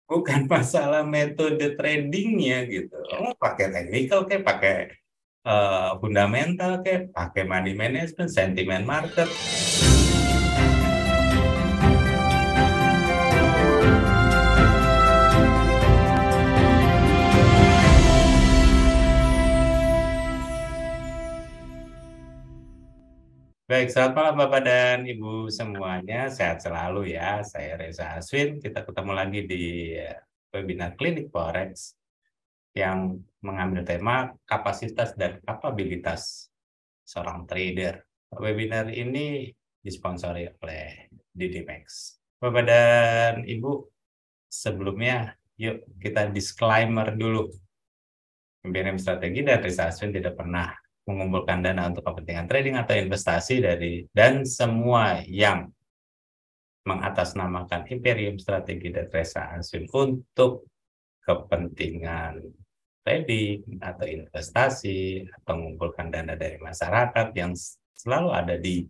bukan masalah metode tradingnya gitu. Ya. Kamu pakai technical kayak pakai fundamental kayak pakai money management, sentiment market. Baik, selamat malam Bapak dan Ibu semuanya. Sehat selalu ya. Saya Reza Aswin. Kita ketemu lagi di webinar Klinik Forex yang mengambil tema kapasitas dan kapabilitas seorang trader. Webinar ini disponsori oleh DDMax. Bapak dan Ibu, sebelumnya yuk kita disclaimer dulu. BNM Strategi dan Reza Aswin tidak pernah mengumpulkan dana untuk kepentingan trading atau investasi dan semua yang mengatasnamakan Imperium Strategi dan Reza Aswin untuk kepentingan trading atau investasi atau mengumpulkan dana dari masyarakat yang selalu ada di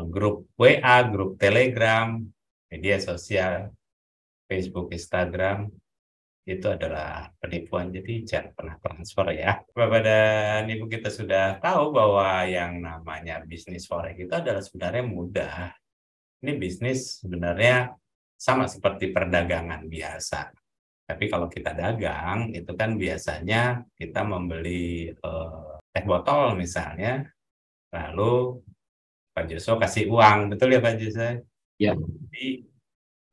grup WA, grup Telegram, media sosial, Facebook, Instagram, itu adalah penipuan, jadi jangan pernah transfer ya. Bapak dan Ibu, kita sudah tahu bahwa yang namanya bisnis forex itu adalah sebenarnya mudah. Ini bisnis sebenarnya sama seperti perdagangan biasa. Tapi kalau kita dagang, itu kan biasanya kita membeli teh botol misalnya, lalu Pak Joso kasih uang, betul ya Pak Joso? Ya, Jadi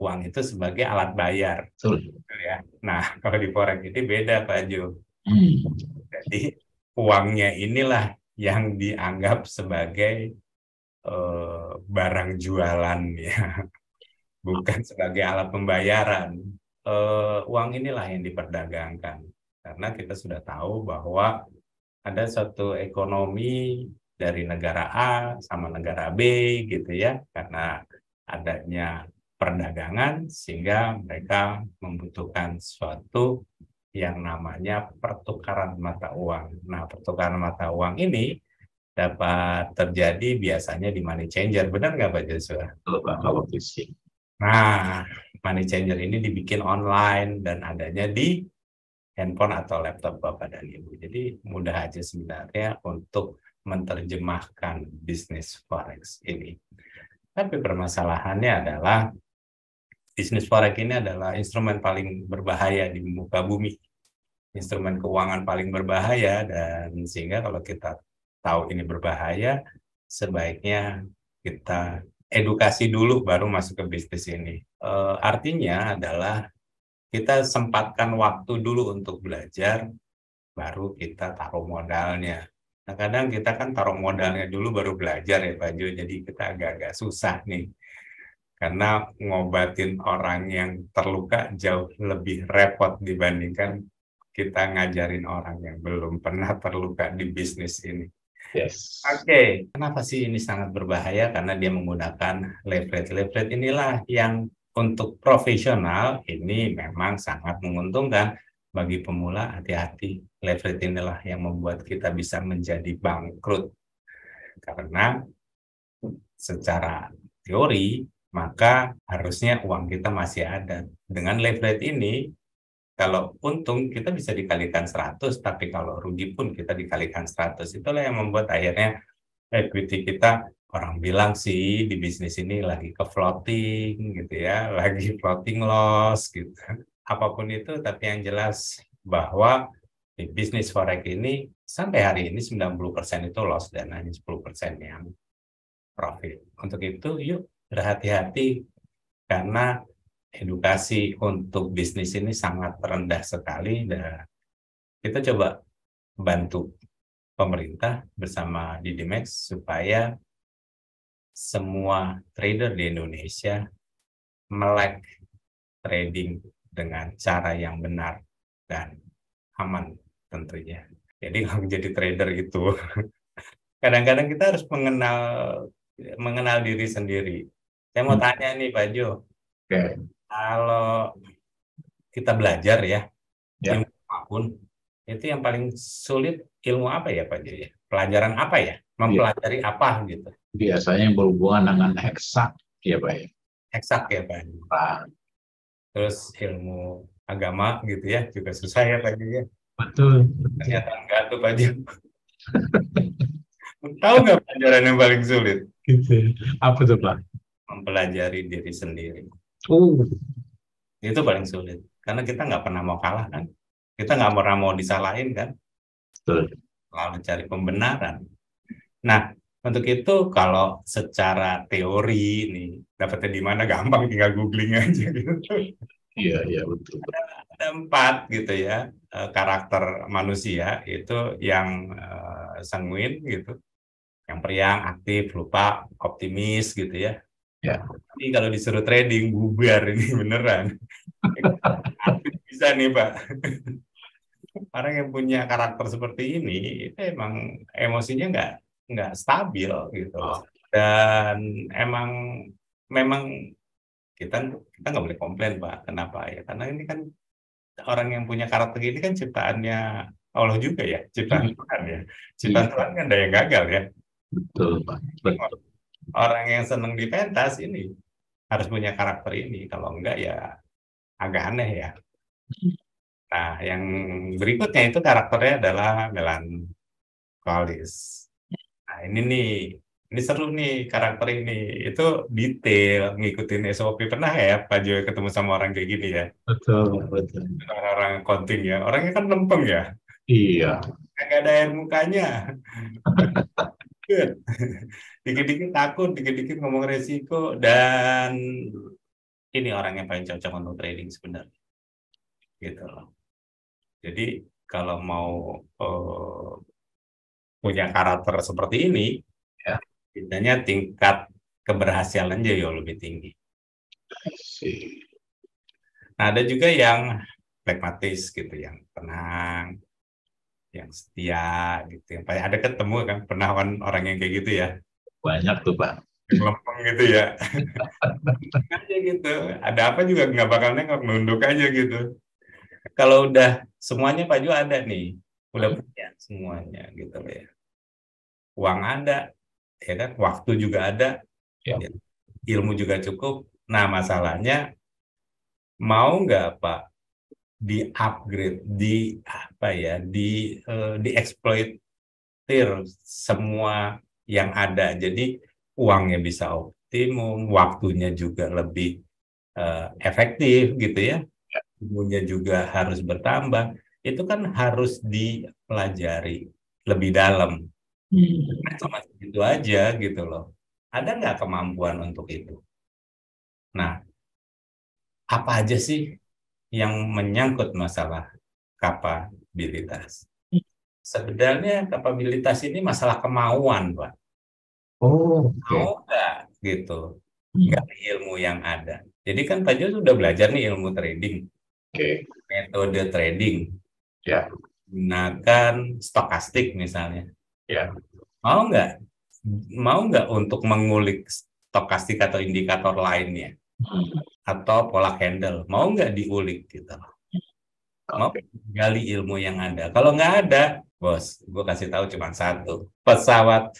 uang itu sebagai alat bayar. betul. Ya. Nah, kalau di forex ini beda Pak Jo. Hmm. Jadi uangnya inilah yang dianggap sebagai barang jualan ya, bukan sebagai alat pembayaran. Uang inilah yang diperdagangkan. Karena kita sudah tahu bahwa ada satu ekonomi dari negara A sama negara B gitu ya, karena adanya perdagangan sehingga mereka membutuhkan suatu yang namanya pertukaran mata uang. Nah, pertukaran mata uang ini dapat terjadi biasanya di money changer, benar nggak Pak Joshua? Kalau fisik. Nah, money changer ini dibikin online dan adanya di handphone atau laptop Bapak dan Ibu. Jadi mudah aja sebenarnya untuk menerjemahkan bisnis forex ini. Tapi permasalahannya adalah bisnis forex ini adalah instrumen paling berbahaya di muka bumi. Instrumen keuangan paling berbahaya, dan sehingga kalau kita tahu ini berbahaya, sebaiknya kita edukasi dulu baru masuk ke bisnis ini. Artinya adalah kita sempatkan waktu dulu untuk belajar, baru kita taruh modalnya. Nah, kadang kita kan taruh modalnya dulu baru belajar ya Pak Jo, jadi kita agak-agak susah nih. Karena ngobatin orang yang terluka jauh lebih repot dibandingkan kita ngajarin orang yang belum pernah terluka di bisnis ini. Yes. Oke, kenapa sih ini sangat berbahaya? Karena dia menggunakan leverage. Leverage inilah yang untuk profesional ini memang sangat menguntungkan. Bagi pemula, hati-hati. Leverage inilah yang membuat kita bisa menjadi bangkrut. Karena secara teori, maka harusnya uang kita masih ada. Dengan leverage ini, kalau untung kita bisa dikalikan 100, tapi kalau rugi pun kita dikalikan 100. Itulah yang membuat akhirnya equity kita, orang bilang sih di bisnis ini lagi ke floating gitu ya, lagi floating loss gitu. Apapun itu, tapi yang jelas bahwa di bisnis forex ini sampai hari ini 90% itu loss dan hanya 10% yang profit. Untuk itu yuk berhati-hati, karena edukasi untuk bisnis ini sangat rendah sekali, dan kita coba bantu pemerintah bersama DDMax supaya semua trader di Indonesia melek trading dengan cara yang benar dan aman tentunya. Jadi kalau menjadi trader itu kadang-kadang kita harus mengenal diri sendiri. Saya mau tanya nih Pak Jo, Oke. kalau kita belajar ya, Ya. ilmu apapun, itu yang paling sulit ilmu apa ya Pak Jo ya? Pelajaran apa ya? Mempelajari apa gitu? Biasanya yang berhubungan dengan eksak, ya Pak ya. Eksak ya Pak. Nah, terus ilmu agama gitu ya, juga susah ya Pak Jo ya. Betul, betul. Ternyata enggak tuh Pak Jo. Tahu nggak pelajaran yang paling sulit? Gitu. Apa tuh, Pak? Mempelajari diri sendiri. Oh, Itu paling sulit. Karena kita nggak pernah mau kalah kan. Kita nggak pernah mau disalahin kan. betul. Lalu cari pembenaran. Nah, untuk itu kalau secara teori nih, dapetnya di mana gampang, tinggal googling aja gitu. Iya, iya, betul. Ada 4 gitu ya, karakter manusia itu yang sanguin gitu, yang periang, aktif, lupa, optimis gitu ya. Ya, Tapi kalau disuruh trading bubar ini beneran. Aktif bisa nih Pak. Orang yang punya karakter seperti ini itu emang emosinya nggak stabil gitu loh. oh, Dan emang memang kita kita nggak boleh komplain Pak. Kenapa ya? Karena ini kan orang yang punya karakter ini kan ciptaannya Allah juga ya, ciptaan iya, Tuhan ya. Ciptaan iya, Tuhan kan ada yang gagal ya. betul, Pak. Betul. Orang yang senang di pentas ini harus punya karakter ini. Kalau enggak ya agak aneh ya. Nah, yang berikutnya itu karakternya adalah melankolis. Nah, ini seru nih karakter ini. Itu detail, ngikutin SOP. Pernah ya Pak Jo ketemu sama orang kayak gini ya? Betul, betul. Orang-orang konting ya. Orangnya kan lempeng ya. Iya, Nggak ada air mukanya. Dikit-dikit takut, dikit-dikit ngomong resiko. Dan ini orang yang paling cocok untuk trading sebenarnya. Gitu loh. Jadi kalau mau punya karakter seperti ini, ya, biasanya tingkat keberhasilannya jauh lebih tinggi. sih. Nah, ada juga yang pragmatis gitu, yang tenang, yang setia gitu. Yang paling ada ketemu kan, pernah kan orang yang kayak gitu ya, Banyak tuh, Pak. yang lempeng gitu ya, aja gitu. Ada apa juga nggak bakal nengok, nunduk aja gitu. Kalau udah semuanya Pak Jo ada nih, udah punya semuanya gitu loh ya. Uang ada, ya kan, waktu juga ada, Ya, ya, ilmu juga cukup. Nah, masalahnya mau nggak Pak di-upgrade, apa ya, dieksploitir semua yang ada. Jadi uangnya bisa optimum, waktunya juga lebih efektif gitu ya. Ilmunya juga harus bertambah. Itu kan harus dipelajari lebih dalam. Nah, cuma itu aja gitu loh. Ada nggak kemampuan untuk itu? Nah, apa aja sih yang menyangkut masalah kapabilitas? Sebenarnya kapabilitas ini masalah kemauan, Pak. oh, Mau oke. nggak gitu? Nggak ilmu yang ada. Jadi kan Pak Jo sudah belajar nih ilmu trading, Oke, metode trading, ya, gunakan stokastik misalnya. ya. Mau nggak? Mau nggak untuk mengulik stokastik atau indikator lainnya? Atau pola candle? Mau nggak diulik gitu? Mau Oke. gali ilmu yang ada. Kalau nggak ada, bos, gue kasih tahu cuma satu. Pesawat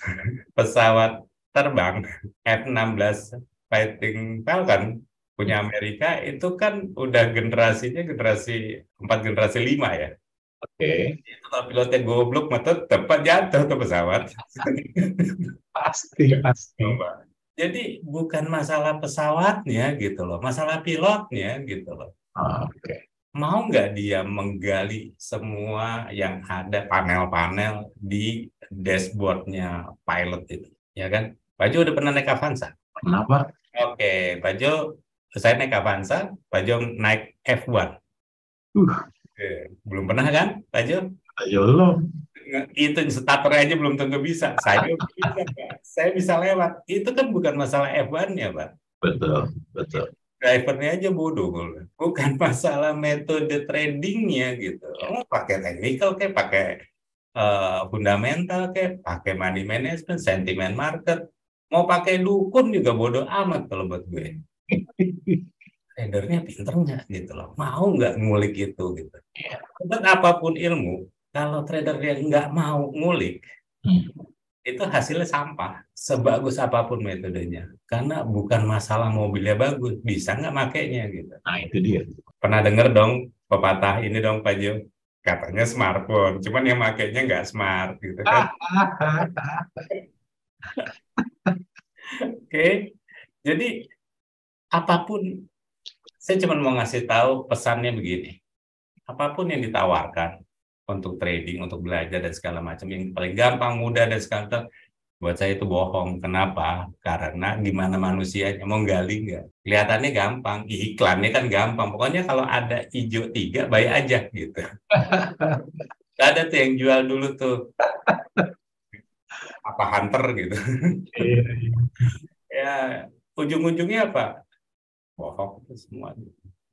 pesawat terbang F-16 Fighting Falcon punya Amerika itu kan udah generasinya generasi 4 generasi 5 ya. Oke, Itu kalau pilotnya goblok mah tetap jatuh tuh pesawat. pasti, pasti. Coba. Jadi bukan masalah pesawatnya gitu loh, masalah pilotnya gitu loh. Oke, Mau nggak dia menggali semua yang ada panel-panel di dashboardnya pilot itu, ya kan? Pak Jo udah pernah naik Avanza? kenapa? Oke, Pak Jo, saya naik Avanza, Pak Jo naik F1. Uh, Belum pernah kan, Pak Jo? ayo lo. Itu starter aja belum tentu bisa. Saya bisa, Pak. Saya bisa lewat. Itu kan bukan masalah F1-nya, Pak. Betul, betul. Drivernya aja bodoh, bukan masalah metode tradingnya gitu. Ya, Oh, pakai technical kayak pakai fundamental kayak pakai money management, sentiment market, mau pakai dukun juga bodoh amat kalau buat gue. Tradernya pinter nggak gitu loh, mau nggak ngulik itu gitu. ya. Buat apapun ilmu, kalau trader yang nggak mau ngulik, itu hasilnya sampah. Sebagus apapun metodenya. Karena bukan masalah mobilnya bagus, bisa nggak makainya gitu. Nah, itu dia. Pernah denger dong pepatah ini dong Pak Jo? Katanya smartphone, cuman yang makainya nggak smart gitu kan. Oke, jadi apapun, saya cuma mau ngasih tahu pesannya begini. Apapun yang ditawarkan untuk trading, untuk belajar dan segala macam yang paling gampang, mudah dan segala macam, buat saya itu bohong. Kenapa? Karena gimana manusianya mau gali nggak? Kelihatannya gampang, iklannya kan gampang. Pokoknya kalau ada hijau 3, bayar aja gitu. Gak ada tuh yang jual dulu tuh apa hunter gitu. Iya, Ya ujung-ujungnya apa? Bohong itu semua.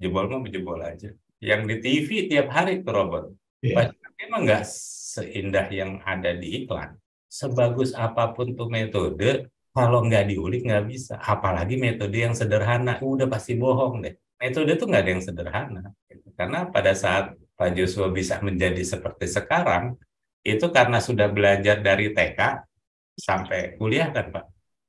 Jebol mah jebol aja. Yang di TV tiap hari tuh robot. iya, Pasti emang nggak seindah yang ada di iklan. Sebagus apapun tuh metode, kalau nggak diulik nggak bisa. Apalagi metode yang sederhana, udah pasti bohong deh. Metode tuh nggak ada yang sederhana. Karena pada saat Pak Joshua bisa menjadi seperti sekarang, itu karena sudah belajar dari TK sampai kuliah kan Pak.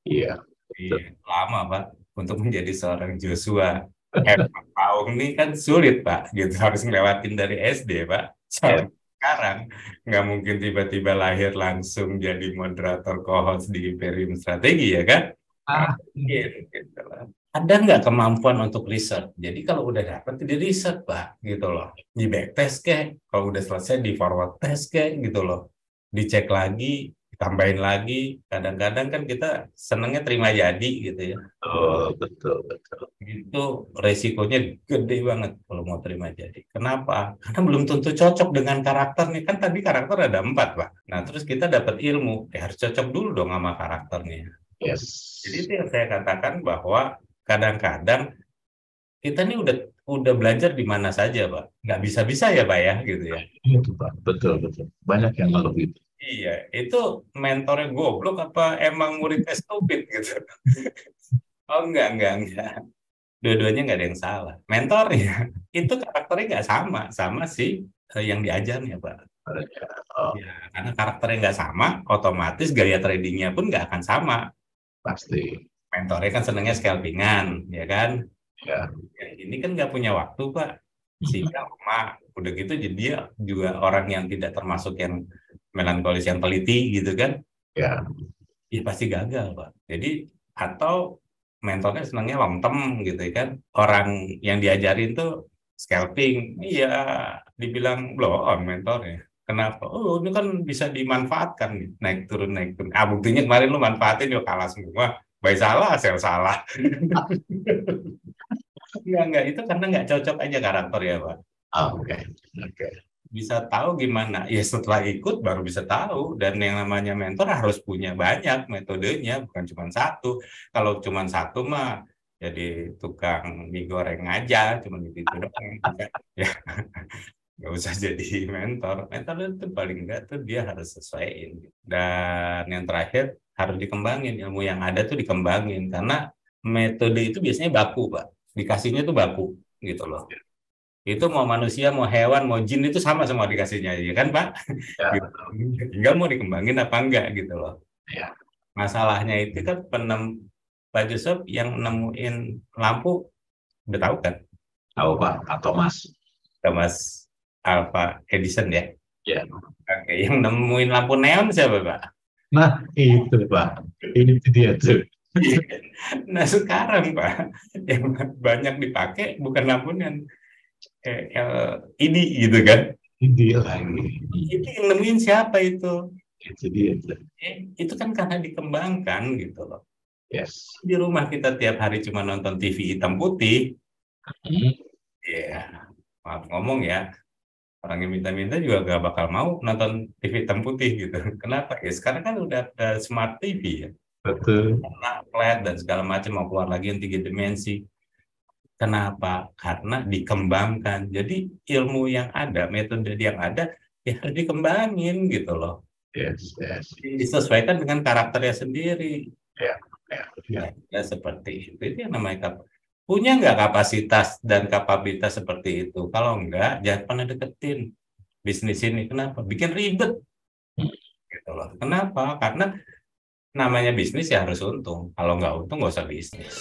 iya, betul. Iya, lama Pak untuk menjadi seorang Joshua. Hemat Paung ini kan sulit Pak, gitu harus ngelewatin dari SD Pak Iya. sampai sekarang. Nggak mungkin tiba-tiba lahir langsung jadi moderator co-host di Imperium Strategi ya kan? Nggak Ah, mungkin. Gitu loh. Ada nggak kemampuan untuk riset? Jadi kalau udah dapat di riset Pak, gitu loh. Di backtest kek, kalau udah selesai di forward test kek, gitu loh. Dicek lagi, tambahin lagi. Kadang-kadang kan kita senengnya terima jadi gitu ya. betul, betul, betul. Itu resikonya gede banget kalau mau terima jadi. Kenapa? Karena belum tentu cocok dengan karakter nih. Kan tadi karakter ada 4, Pak. Nah, terus kita dapat ilmu. Ya harus cocok dulu dong sama karakternya. Jadi Yes. itu yang saya katakan bahwa kadang-kadang kita nih udah belajar di mana saja, Pak. Nggak bisa-bisa ya, Pak ya, gitu ya. Itu Pak, betul, betul. Banyak yang ngeluh gitu. Iya, itu mentornya goblok apa emang muridnya stupid gitu. Oh enggak. Dua-duanya nggak ada yang salah. Mentornya itu karakternya nggak sama sih yang diajarnya, Pak. Oh, Ya, karena karakternya nggak sama, otomatis gaya tradingnya pun nggak akan sama. pasti. Mentornya kan senangnya scalpingan, ya kan? Ya, Ya, ini kan nggak punya waktu, Pak. Sehingga udah gitu jadi dia juga orang yang tidak termasuk yang melankolis yang teliti gitu kan. ya, Ya pasti gagal, Pak. Jadi atau mentornya senangnya long term gitu kan. Orang yang diajarin tuh scalping. Iya, dibilang blow on mentornya. Kenapa? Oh, ini kan bisa dimanfaatkan nih. Naik turun naik turun. Ah, buktinya kemarin lu manfaatin yuk kalah semua. Baik salah, sel salah. Enggak. Itu karena nggak cocok aja karakter ya, Pak. oke, oke. Bisa tahu gimana? Ya setelah ikut baru bisa tahu. Dan yang namanya mentor harus punya banyak metodenya, bukan cuma satu. Kalau cuma satu mah jadi tukang mie goreng aja, cuma gitu doang. Ya nggak usah jadi mentor. Mentor itu paling enggak tuh dia harus sesuaiin. Dan yang terakhir harus dikembangin, ilmu yang ada tuh dikembangin karena metode itu biasanya baku, Pak. Dikasihnya tuh baku gitu loh. Itu mau manusia, mau hewan, mau jin itu sama semua dikasihnya, ya kan Pak? Ya, Gitu. betul. Tinggal mau dikembangin apa enggak gitu loh. Ya, Masalahnya itu kan Pak Yusuf yang nemuin lampu, udah tahu kan? tahu Pak, atau Mas. Thomas Alva Edison ya. Ya. Oke, yang nemuin lampu neon siapa Pak? Nah, itu Pak. Itu dia tuh. Nah sekarang Pak, yang banyak dipakai bukan lampu neon, LED gitu kan? Ini lagi. Itu yang nemuin siapa itu? Itu dia tuh. Itu kan karena dikembangkan gitu loh. Yes. Di rumah kita tiap hari cuma nonton TV hitam putih, Hmm, ya maaf ngomong ya, orang yang minta-minta juga gak bakal mau nonton TV hitam putih gitu. Kenapa? Ya sekarang kan udah ada smart TV ya, betul. flat dan segala macam mau keluar lagi yang 3 dimensi. Kenapa? Karena dikembangkan. Jadi ilmu yang ada, metode yang ada, ya harus dikembangin gitu loh. Yes, yes. Disesuaikan dengan karakternya sendiri. Ya, ya, ya. Ya, seperti itu yang namanya punya nggak kapasitas dan kapabilitas seperti itu. Kalau enggak, jangan pernah deketin bisnis ini. Kenapa? Bikin ribet. Gitu gitu loh. Kenapa? Karena namanya bisnis ya harus untung. Kalau nggak untung nggak usah bisnis.